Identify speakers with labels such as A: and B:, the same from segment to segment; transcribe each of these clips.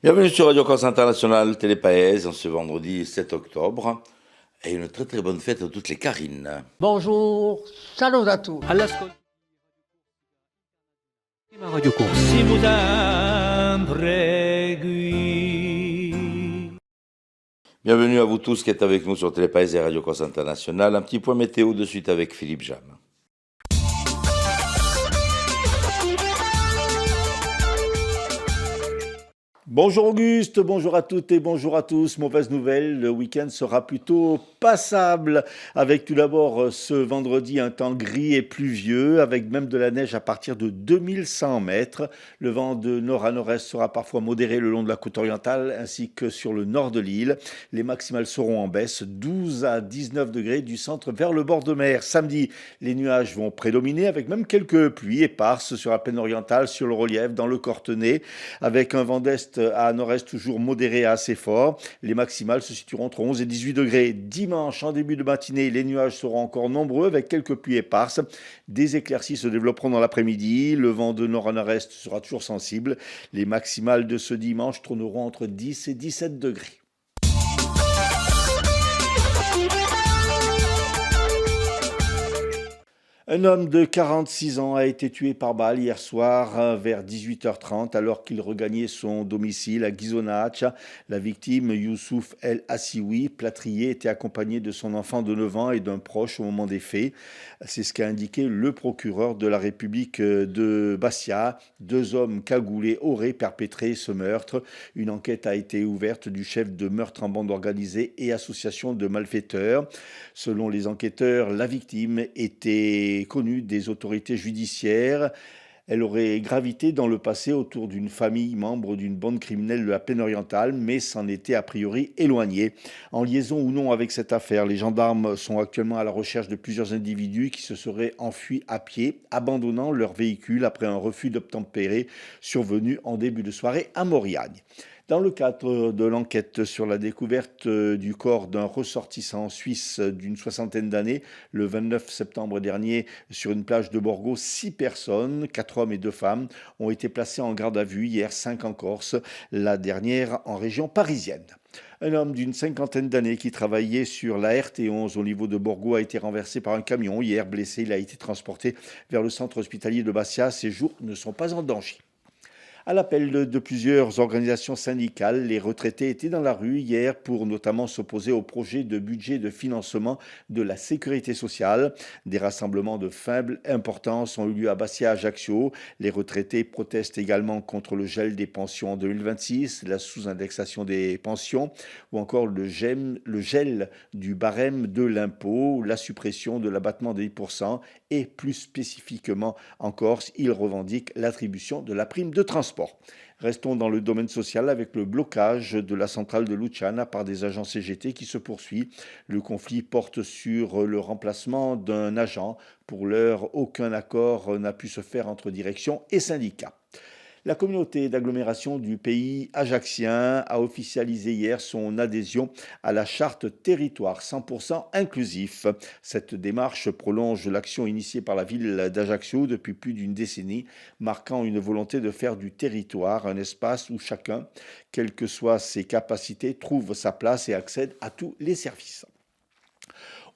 A: Bienvenue sur Radio France Internationale Télépaèse en ce vendredi 7 octobre. Et une très très bonne fête à toutes les Karines.
B: Bonjour, salut à tous.
C: Radio Course.
D: Si vous impréguez.
A: Bienvenue à vous tous qui êtes avec nous sur Télépaèse et Radio Course Internationale. Un petit point météo de suite avec Philippe Jam.
E: Bonjour Auguste, bonjour à toutes et bonjour à tous. Mauvaise nouvelle, le week-end sera plutôt passable avec tout d'abord ce vendredi un temps gris et pluvieux avec même de la neige à partir de 2100 mètres. Le vent de nord à nord-est sera parfois modéré le long de la côte orientale ainsi que sur le nord de l'île. Les maximales seront en baisse, 12 à 19 degrés du centre vers le bord de mer. Samedi, les nuages vont prédominer avec même quelques pluies éparses sur la plaine orientale, sur le relief, dans le Cortenay avec un vent d'est à nord-est toujours modéré à assez fort. Les maximales se situeront entre 11 et 18 degrés. Dimanche, en début de matinée, les nuages seront encore nombreux avec quelques pluies éparses. Des éclaircies se développeront dans l'après-midi. Le vent de nord à nord-est sera toujours sensible. Les maximales de ce dimanche tourneront entre 10 et 17 degrés. Un homme de 46 ans a été tué par balle hier soir vers 18h30 alors qu'il regagnait son domicile à Gizonach. La victime, Youssouf El Assioui, plâtrier, était accompagné de son enfant de 9 ans et d'un proche au moment des faits. C'est ce qu'a indiqué le procureur de la République de Bastia. 2 hommes cagoulés auraient perpétré ce meurtre. Une enquête a été ouverte du chef de meurtre en bande organisée et association de malfaiteurs. Selon les enquêteurs, la victime était connue des autorités judiciaires. Elle aurait gravité dans le passé autour d'une famille membre d'une bande criminelle de la plaine orientale, mais s'en était a priori éloignée. En liaison ou non avec cette affaire, les gendarmes sont actuellement à la recherche de plusieurs individus qui se seraient enfuis à pied, abandonnant leur véhicule après un refus d'obtempérer survenu en début de soirée à Mauriagne. Dans le cadre de l'enquête sur la découverte du corps d'un ressortissant suisse d'une soixantaine d'années, le 29 septembre dernier, sur une plage de Borgo, 6 personnes, 4 hommes et 2 femmes, ont été placées en garde à vue, hier 5 en Corse, la dernière en région parisienne. Un homme d'une cinquantaine d'années qui travaillait sur la RT11 au niveau de Borgo a été renversé par un camion. Hier, blessé, il a été transporté vers le centre hospitalier de Bastia. Ses jours ne sont pas en danger. À l'appel de plusieurs organisations syndicales, les retraités étaient dans la rue hier pour notamment s'opposer au projet de budget de financement de la sécurité sociale. Des rassemblements de faible importance ont eu lieu à Bastia, Ajaccio. Les retraités protestent également contre le gel des pensions en 2026, la sous-indexation des pensions ou encore le gel du barème de l'impôt, la suppression de l'abattement de 10% et plus spécifiquement en Corse, ils revendiquent l'attribution de la prime de transport. Restons dans le domaine social avec le blocage de la centrale de Luciana par des agents CGT qui se poursuit. Le conflit porte sur le remplacement d'un agent. Pour l'heure, aucun accord n'a pu se faire entre direction et syndicats. La communauté d'agglomération du pays ajaccien a officialisé hier son adhésion à la charte territoire 100% inclusif. Cette démarche prolonge l'action initiée par la ville d'Ajaccio depuis plus d'une décennie, marquant une volonté de faire du territoire un espace où chacun, quelles que soient ses capacités, trouve sa place et accède à tous les services.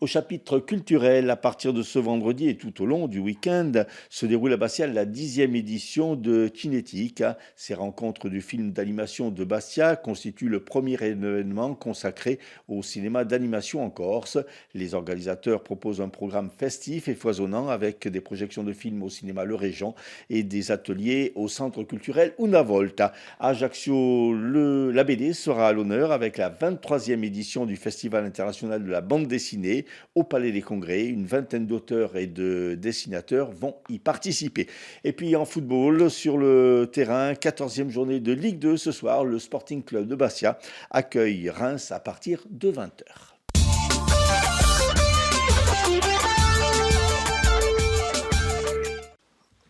E: Au chapitre culturel, à partir de ce vendredi et tout au long du week-end, se déroule à Bastia la 10e édition de Cinétique. Ces rencontres du film d'animation de Bastia constituent le premier événement consacré au cinéma d'animation en Corse. Les organisateurs proposent un programme festif et foisonnant avec des projections de films au cinéma Le Régent et des ateliers au centre culturel Una Volta. À Ajaccio, la BD sera à l'honneur avec la 23e édition du Festival international de la bande dessinée. Au Palais des Congrès, une vingtaine d'auteurs et de dessinateurs vont y participer. Et puis en football, sur le terrain, 14e journée de Ligue 2 ce soir, le Sporting Club de Bastia accueille Reims à partir de 20h.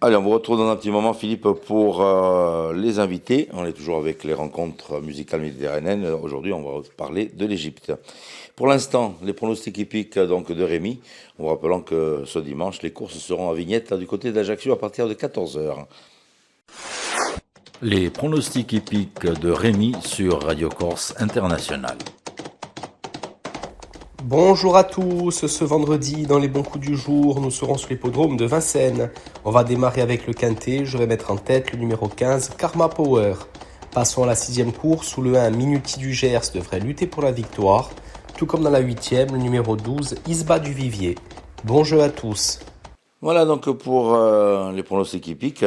A: Allez, on vous retrouve dans un petit moment, Philippe, pour les invités. On est toujours avec les rencontres musicales méditerranéennes. Aujourd'hui, on va parler de l'Égypte. Pour l'instant, les pronostics hippiques donc, de Rémi, en vous rappelant que ce dimanche, les courses seront à Vignette, du côté d'Ajaccio, à partir de 14h.
C: Les pronostics hippiques de Rémi sur Radio Corse International.
D: Bonjour à tous, ce vendredi dans les bons coups du jour, nous serons sur l'hippodrome de Vincennes. On va démarrer avec le quintet, je vais mettre en tête le numéro 15, Karma Power. Passons à la 6e course où le 1, Minuti du Gers devrait lutter pour la victoire, tout comme dans la 8e, le numéro 12, Isba du Vivier. Bon jeu à tous.
A: Voilà donc pour les pronostics hippiques.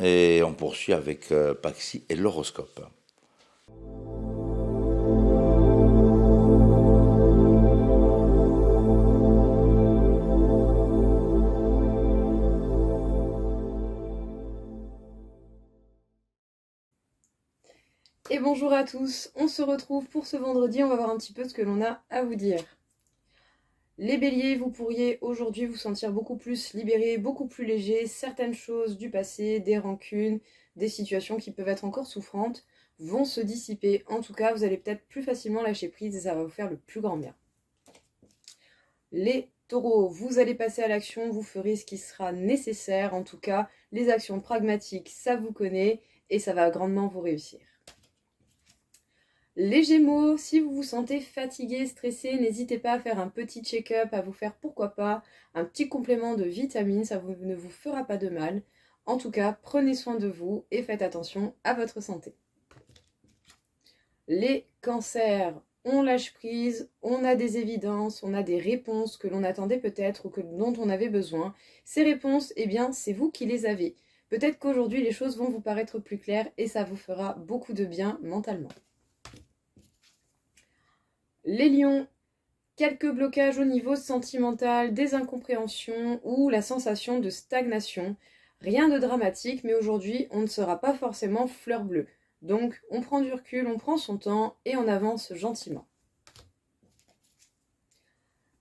A: Et on poursuit avec Paxi et l'horoscope.
F: Et bonjour à tous, on se retrouve pour ce vendredi, on va voir un petit peu ce que l'on a à vous dire. Les béliers, vous pourriez aujourd'hui vous sentir beaucoup plus libéré, beaucoup plus léger. Certaines choses du passé, des rancunes, des situations qui peuvent être encore souffrantes, vont se dissiper. En tout cas, vous allez peut-être plus facilement lâcher prise et ça va vous faire le plus grand bien. Les taureaux, vous allez passer à l'action, vous ferez ce qui sera nécessaire. En tout cas, les actions pragmatiques, ça vous connaît et ça va grandement vous réussir. Les Gémeaux, si vous vous sentez fatigué, stressé, n'hésitez pas à faire un petit check-up, à vous faire pourquoi pas un petit complément de vitamines, ça ne vous fera pas de mal. En tout cas, prenez soin de vous et faites attention à votre santé. Les cancers, on lâche prise, on a des évidences, on a des réponses que l'on attendait peut-être ou dont on avait besoin. Ces réponses, eh bien, c'est vous qui les avez. Peut-être qu'aujourd'hui, les choses vont vous paraître plus claires et ça vous fera beaucoup de bien mentalement. Les lions, quelques blocages au niveau sentimental, des incompréhensions ou la sensation de stagnation. Rien de dramatique, mais aujourd'hui, on ne sera pas forcément fleur bleue. Donc, on prend du recul, on prend son temps et on avance gentiment.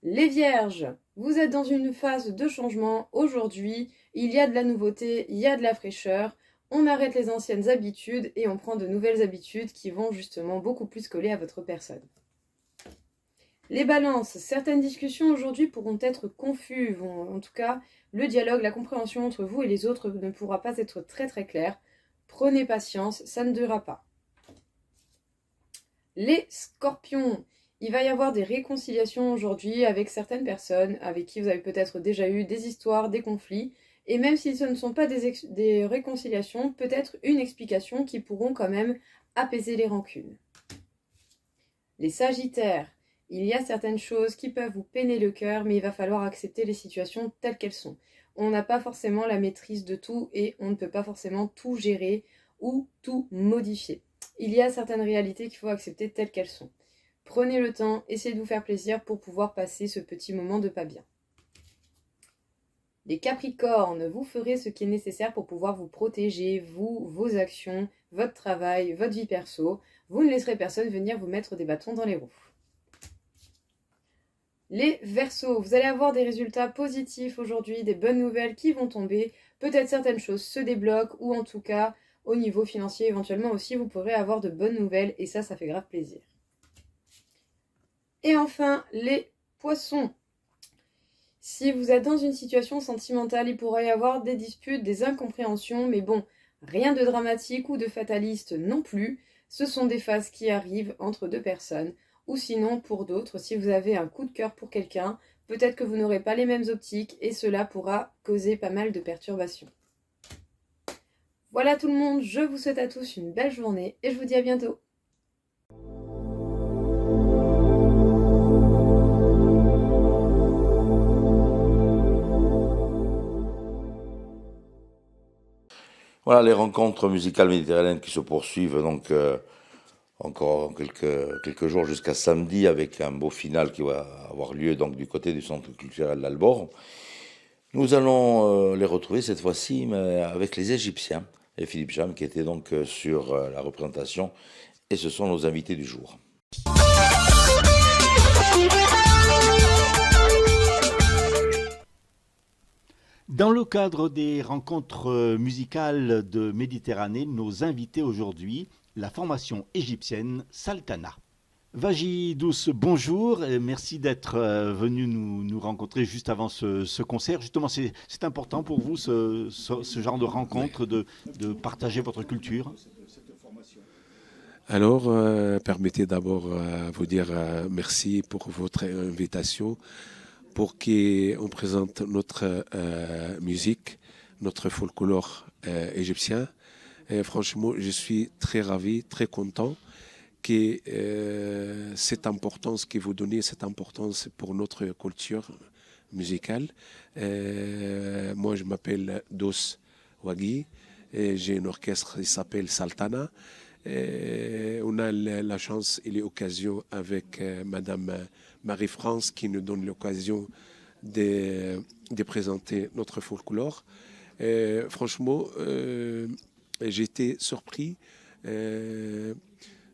F: Les vierges, vous êtes dans une phase de changement. Aujourd'hui, il y a de la nouveauté, il y a de la fraîcheur. On arrête les anciennes habitudes et on prend de nouvelles habitudes qui vont justement beaucoup plus coller à votre personne. Les balances, certaines discussions aujourd'hui pourront être confuses, en tout cas, le dialogue, la compréhension entre vous et les autres ne pourra pas être très très clair. Prenez patience, ça ne durera pas. Les scorpions, il va y avoir des réconciliations aujourd'hui avec certaines personnes avec qui vous avez peut-être déjà eu des histoires, des conflits, et même si ce ne sont pas des réconciliations, peut-être une explication qui pourront quand même apaiser les rancunes. Les sagittaires, il y a certaines choses qui peuvent vous peiner le cœur, mais il va falloir accepter les situations telles qu'elles sont. On n'a pas forcément la maîtrise de tout et on ne peut pas forcément tout gérer ou tout modifier. Il y a certaines réalités qu'il faut accepter telles qu'elles sont. Prenez le temps, essayez de vous faire plaisir pour pouvoir passer ce petit moment de pas bien. Les capricornes, vous ferez ce qui est nécessaire pour pouvoir vous protéger, vous, vos actions, votre travail, votre vie perso. Vous ne laisserez personne venir vous mettre des bâtons dans les roues. Les Verseaux, vous allez avoir des résultats positifs aujourd'hui, des bonnes nouvelles qui vont tomber. Peut-être certaines choses se débloquent ou en tout cas, au niveau financier éventuellement aussi, vous pourrez avoir de bonnes nouvelles et ça fait grave plaisir. Et enfin, les Poissons. Si vous êtes dans une situation sentimentale, il pourrait y avoir des disputes, des incompréhensions, mais bon, rien de dramatique ou de fataliste non plus. Ce sont des phases qui arrivent entre deux personnes. Ou sinon, pour d'autres, si vous avez un coup de cœur pour quelqu'un, peut-être que vous n'aurez pas les mêmes optiques et cela pourra causer pas mal de perturbations. Voilà tout le monde, je vous souhaite à tous une belle journée et je vous dis à bientôt.
A: Voilà les rencontres musicales méditerranéennes qui se poursuivent donc encore quelques jours jusqu'à samedi avec un beau final qui va avoir lieu donc du côté du centre culturel d'Albor. Nous allons les retrouver cette fois-ci mais avec les Égyptiens et Philippe Jam qui était donc sur la représentation et ce sont nos invités du jour.
E: Dans le cadre des rencontres musicales de Méditerranée, nos invités aujourd'hui, la formation égyptienne Saltana. Vaji Douce, bonjour, et merci d'être venu nous rencontrer juste avant ce concert. Justement, c'est important pour vous ce genre de rencontre, de partager votre culture?
G: Alors, permettez d'abord vous dire merci pour votre invitation, pour qu'on présente notre musique, notre folklore égyptien. Et franchement, je suis très ravi, très content que cette importance que vous donnez, cette importance pour notre culture musicale. Moi, je m'appelle Dos Wagi et j'ai un orchestre qui s'appelle Saltana. Et on a la chance et l'occasion avec Madame Marie-France qui nous donne l'occasion de présenter notre folklore. Franchement, j'ai été surpris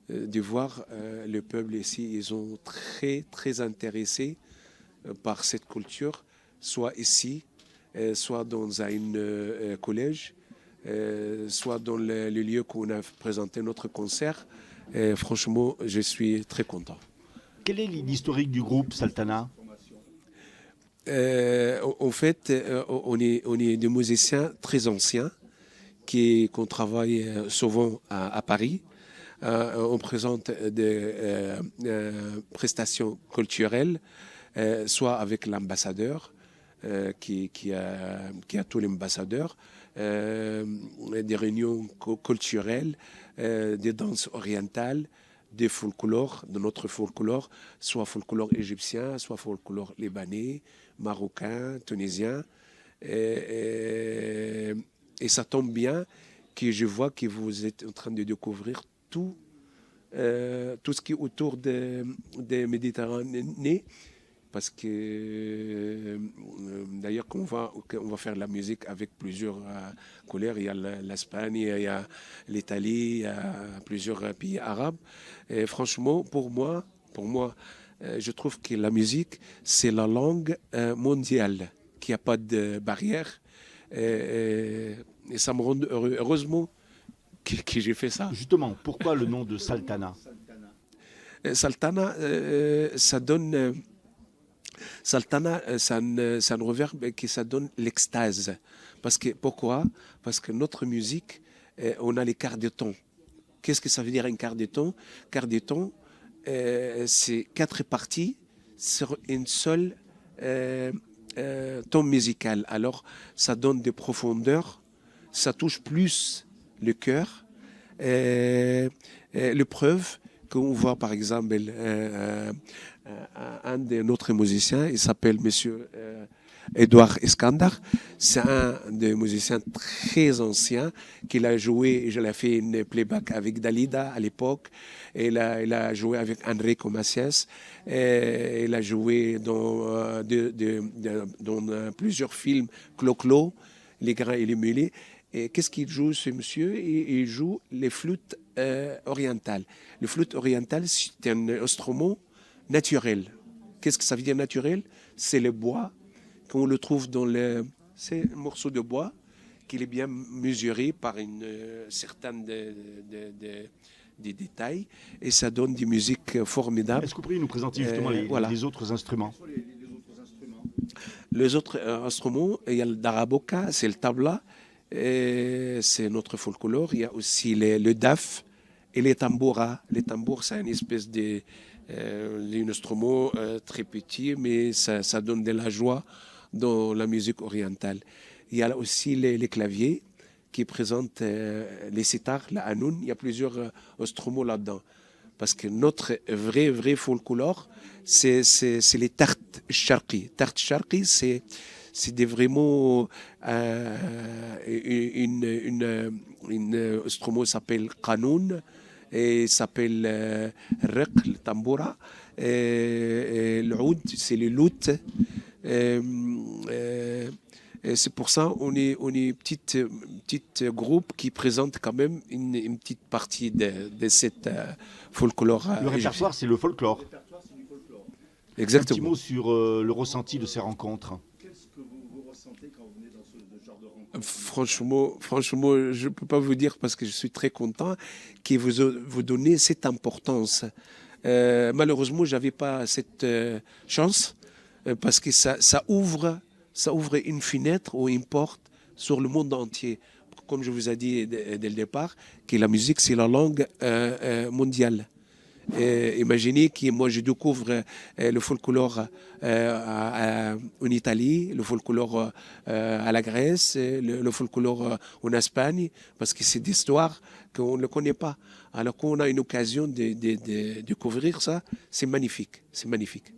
G: de voir le peuple ici. Ils sont très, très intéressés par cette culture, soit ici, soit dans un collège, soit dans le lieu qu'on a présenté notre concert. Franchement, je suis très content.
E: Quel est l'historique du groupe Saltana?
G: En fait, on est des musiciens très anciens qu'on travaille souvent à Paris. On présente des prestations culturelles, soit avec l'ambassadeur, qui a tous les ambassadeurs, des réunions culturelles, des danses orientales, des folklore, de notre folklore, soit folklore égyptien, soit folklore libanais, marocain, tunisien. Et ça tombe bien que je vois que vous êtes en train de découvrir tout ce qui est autour de Méditerranée. Parce que d'ailleurs, on va faire la musique avec plusieurs couleurs. Il y a l'Espagne, il y a l'Italie, il y a plusieurs pays arabes. Et franchement, pour moi, je trouve que la musique, c'est la langue mondiale, qu'il n'y a pas de barrière. Et ça me rend heureux. Heureusement que j'ai fait ça.
E: Justement, pourquoi le nom de Saltana?
G: Saltana, ça donne... Saltana, c'est un reverbe qui ça donne l'extase. Pourquoi? Parce que notre musique, on a les quarts de ton. Qu'est-ce que ça veut dire un quart de ton? Quart de ton, c'est 4 parties sur une seule ton musical. Alors, ça donne des profondeurs, ça touche plus le cœur. Le preuve qu'on voit par exemple un de notre musiciens, il s'appelle Monsieur Edouard Iskandar. C'est un des musiciens très anciens qu'il a joué. Je l'ai fait une playback avec Dalida à l'époque. Il a joué avec Enrico Macias. Il a joué dans plusieurs films, Clo-Clo, Les Grands et les Mulets. Et qu'est-ce qu'il joue, ce monsieur? Il joue les flûtes orientales. Le flûte orientale, c'est un instrument naturel. Qu'est-ce que ça veut dire naturel? C'est le bois, qu'on le trouve c'est un morceau de bois qui est bien mesuré par une certaine des détails, et ça donne des musiques formidables.
E: Est-ce que vous pourriez nous présenter justement les autres instruments?
G: Les autres instruments, il y a le daraboka, c'est le tabla, et c'est notre folklore. Il y a aussi le daf et les tambouras. Les tambours, c'est une espèce un instrument très petit, mais ça donne de la joie dans la musique orientale. Il y a aussi les claviers qui présentent les sitars, la hanoun. Il y a plusieurs instruments là-dedans. Parce que notre vrai folklore, c'est les tartes charqi. Tartes charqi, c'est vraiment une instrument qui s'appelle qanoun, et s'appelle riq, le tamboura, et le oud, c'est le lout. Et c'est pour ça qu'on est petite groupe qui présente quand même une petite partie de cette folklore.
E: Le répertoire, c'est le folklore.
G: Exactement.
E: Un petit mot sur le ressenti de ces rencontres. Qu'est-ce que vous ressentez quand vous venez dans ce genre de rencontre?
G: Franchement, je ne peux pas vous dire parce que je suis très content que vous donnez cette importance Malheureusement, je n'avais pas cette chance parce que ça ouvre une fenêtre ou une porte sur le monde entier. Comme je vous ai dit dès le départ, que la musique, c'est la langue mondiale. Imaginez que moi, je découvre le folklore en Italie, le folklore à la Grèce, le folklore en Espagne, parce que c'est des histoires qu'on ne connaît pas. Alors qu'on a une occasion de découvrir ça, c'est magnifique, c'est magnifique.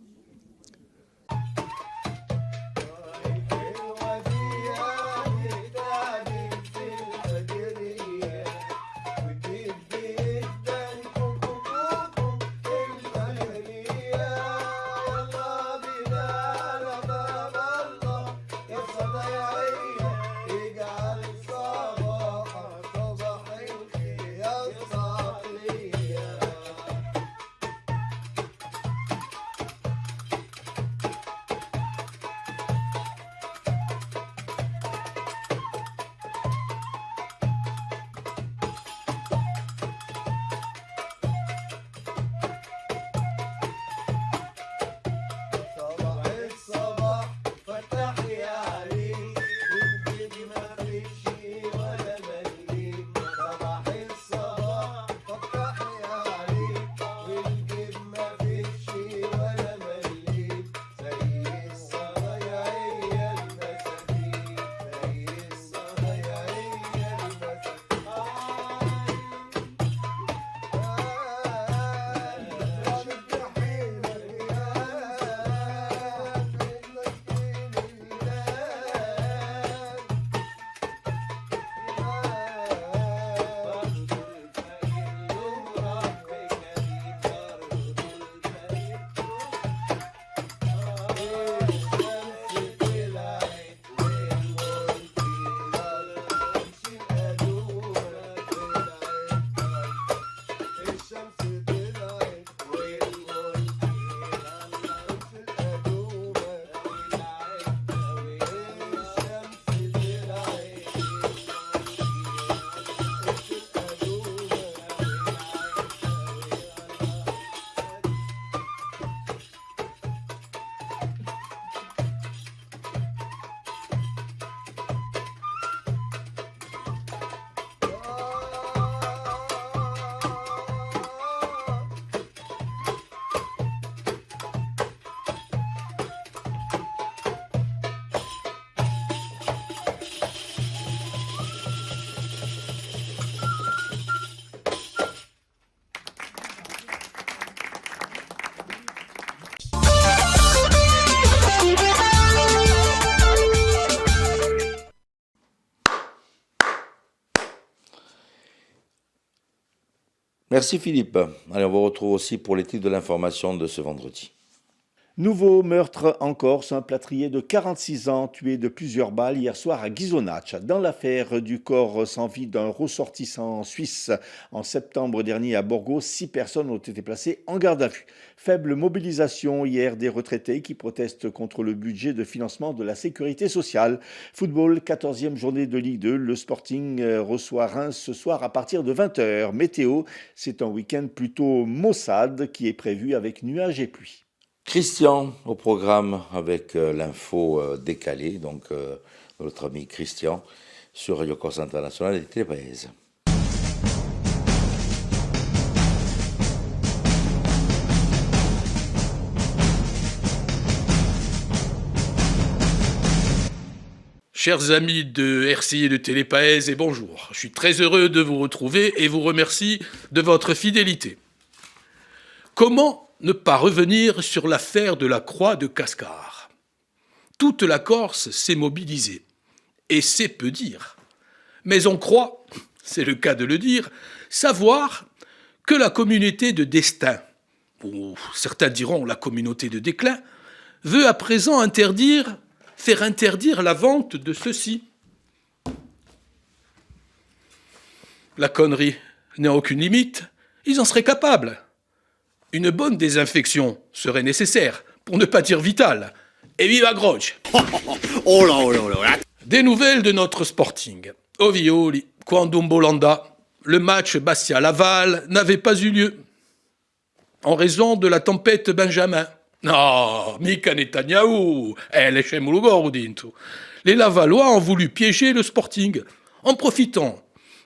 A: Merci Philippe. Allez, on vous retrouve aussi pour les titres de l'information de ce vendredi.
E: Nouveau meurtre en Corse, un plâtrier de 46 ans tué de plusieurs balles hier soir à Ghisonaccia. Dans l'affaire du corps sans vie d'un ressortissant suisse en septembre dernier à Borgo, 6 personnes ont été placées en garde à vue. Faible mobilisation hier des retraités qui protestent contre le budget de financement de la sécurité sociale. Football, 14e journée de Ligue 2. Le Sporting reçoit Reims ce soir à partir de 20h. Météo, c'est un week-end plutôt maussade qui est prévu avec nuages et pluie.
A: Christian au programme avec l'info décalée, donc notre ami Christian sur Radio Corse International et Télépaèse.
H: Chers amis de RCI et de Télépaèse, et bonjour. Je suis très heureux de vous retrouver et vous remercie de votre fidélité. Comment ne pas revenir sur l'affaire de la croix de Cascar? Toute la Corse s'est mobilisée, et c'est peu dire. Mais on croit, c'est le cas de le dire, savoir que la communauté de destin, ou certains diront la communauté de déclin, veut à présent faire interdire la vente de ceci. La connerie n'a aucune limite, ils en seraient capables. Une bonne désinfection serait nécessaire, pour ne pas dire vitale. Et viva Groge!
I: Oh là, oh là, oh là.
H: Des nouvelles de notre Sporting. Ovioli, Quandumbolanda, le match Bastia-Laval n'avait pas eu lieu. en raison de la tempête Benjamin. Non, Mika Netanyahu, elle est chez Moulugordinto. Les Lavallois ont voulu piéger le Sporting, en profitant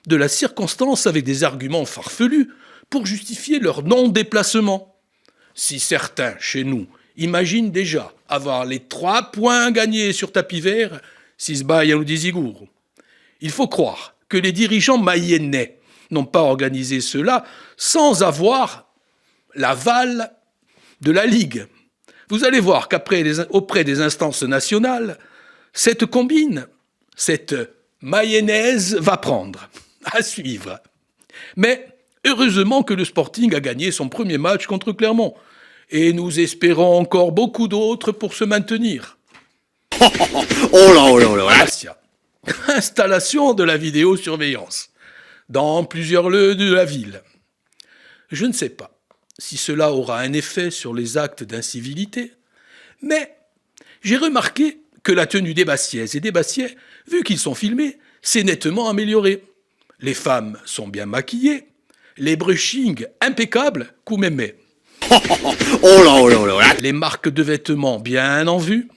H: de la circonstance avec des arguments farfelus pour justifier leur non-déplacement. Si certains, chez nous, imaginent déjà avoir les 3 points gagnés sur tapis vert, Sisbaï ou Dizigour. Il faut croire que les dirigeants mayennais n'ont pas organisé cela sans avoir l'aval de la Ligue. Vous allez voir qu'auprès des instances nationales, cette combine, cette mayonnaise va prendre. À suivre. Mais heureusement que le Sporting a gagné son premier match contre Clermont. Et nous espérons encore beaucoup d'autres pour se maintenir.
I: Oh là, oh là, oh là.
H: Gracia. Installation de la vidéosurveillance dans plusieurs lieux de la ville. Je ne sais pas si cela aura un effet sur les actes d'incivilité, mais j'ai remarqué que la tenue des Bassiaises et des Bassiais, vu qu'ils sont filmés, s'est nettement améliorée. Les femmes sont bien maquillées, les brushings impeccables, coumémé.
I: Oh là, oh là, oh là.
H: Les marques de vêtements bien en vue.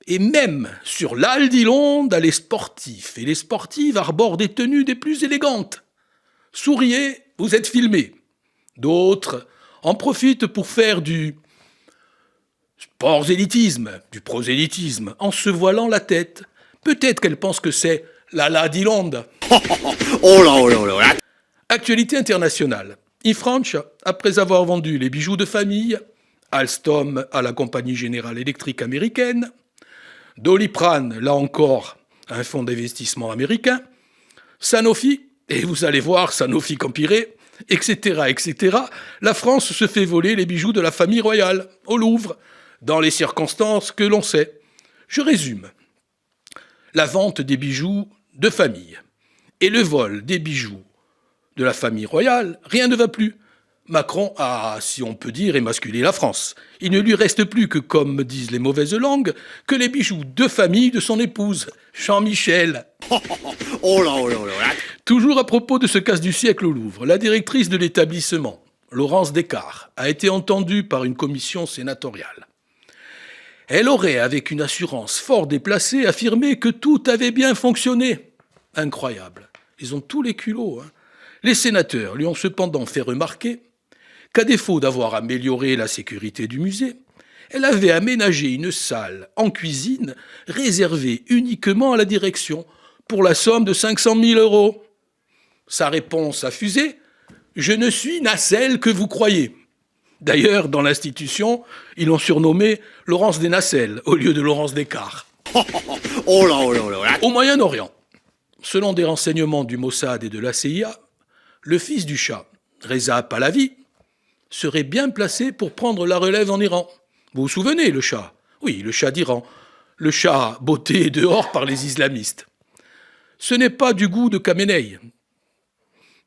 H: Et même sur l'Aldilonde, les sportifs et les sportives arborent des tenues des plus élégantes. Souriez, vous êtes filmés. D'autres en profitent pour faire du sports-élitisme, du prosélytisme, en se voilant la tête. Peut-être qu'elles pensent que c'est l'Aldilonde.
I: Oh là, oh là, oh là.
H: Actualité internationale. Ifranch, après avoir vendu les bijoux de famille, Alstom à la compagnie générale électrique américaine, Doliprane, là encore, un fonds d'investissement américain, Sanofi, et vous allez voir, Sanofi qu'empiré, etc., etc., la France se fait voler les bijoux de la famille royale, au Louvre, dans les circonstances que l'on sait. Je résume. La vente des bijoux de famille et le vol des bijoux de la famille royale, rien ne va plus. Macron a, si on peut dire, émasculé la France. Il ne lui reste plus que, comme disent les mauvaises langues, que les bijoux de famille de son épouse, Jean-Michel.
I: Oh là, oh là, oh là.
H: Toujours à propos de ce casse du siècle au Louvre, la directrice de l'établissement, Laurence Descartes, a été entendue par une commission sénatoriale. Elle aurait, avec une assurance fort déplacée, affirmé que tout avait bien fonctionné. Incroyable. Ils ont tous les culots, hein. Les sénateurs lui ont cependant fait remarquer qu'à défaut d'avoir amélioré la sécurité du musée, elle avait aménagé une salle en cuisine réservée uniquement à la direction pour la somme de 500 000 €. Sa réponse a fusé « Je ne suis nacelle que vous croyez ». D'ailleurs, dans l'institution, ils l'ont surnommé Laurence des Nacelles au lieu de Laurence Descartes.
I: Oh là, oh là, oh là.
H: Au Moyen-Orient, selon des renseignements du Mossad et de la CIA, le fils du Shah, Reza Pahlavi, serait bien placé pour prendre la relève en Iran. Vous vous souvenez, le Shah? Oui, le Shah d'Iran. Le Shah botté dehors par les islamistes. Ce n'est pas du goût de Khamenei,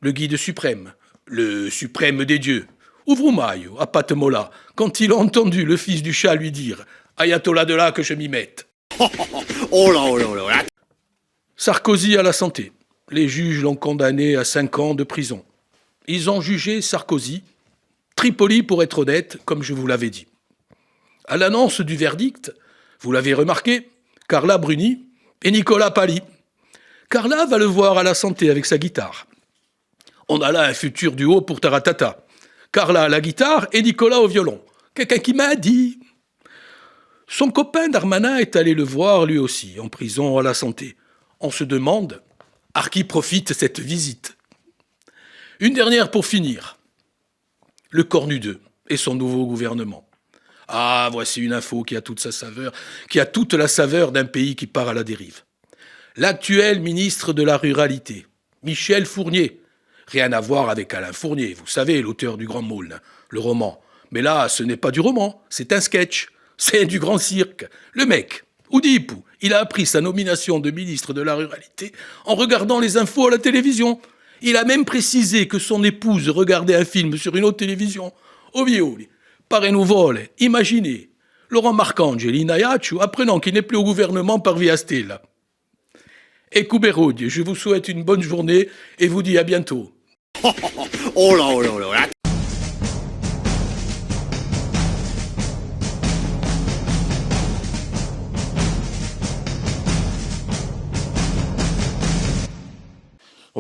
H: le guide suprême, le suprême des dieux, ou Vroumaï, à Patmola, quand il a entendu le fils du Shah lui dire « Ayatollah de là que je m'y mette ».
I: Oh là, oh là, oh là.
H: Sarkozy à la santé. Les juges l'ont condamné à 5 ans de prison. Ils ont jugé Sarkozy, Tripoli pour être honnête, comme je vous l'avais dit. À l'annonce du verdict, vous l'avez remarqué, Carla Bruni et Nicolas Pali. Carla va le voir à la santé avec sa guitare. On a là un futur duo pour Taratata. Carla à la guitare et Nicolas au violon. Quelqu'un qui m'a dit. Son copain Darmanin est allé le voir lui aussi, en prison à la santé. On se demande à qui profite cette visite. Une dernière pour finir. Le Cornu 2 et son nouveau gouvernement. Ah, voici une info qui a toute sa saveur, qui a toute la saveur d'un pays qui part à la dérive. L'actuel ministre de la Ruralité, Michel Fournier. Rien à voir avec Alain Fournier, vous savez, l'auteur du Grand Maulne, le roman. Mais là, ce n'est pas du roman, c'est un sketch. C'est du grand cirque. Le mec, Oudipou, il a appris sa nomination de ministre de la Ruralité en regardant les infos à la télévision. Il a même précisé que son épouse regardait un film sur une autre télévision. Ovioli, pare nuvole, imaginez, Laurent Marcangeli Naiaccio apprenant qu'il n'est plus au gouvernement par via Stella. Et Couberodi, je vous souhaite une bonne journée et vous dis à bientôt.
I: Oh là, oh là, oh là.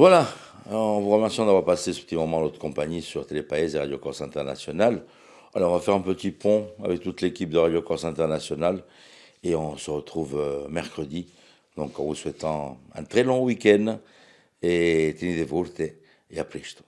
A: Voilà, en vous remerciant d'avoir passé ce petit moment en notre compagnie sur Télépaïse et Radio Corse International. Alors on va faire un petit pont avec toute l'équipe de Radio Corse International et on se retrouve mercredi. Donc en vous souhaitant un très long week-end et tenez-vous et à presto.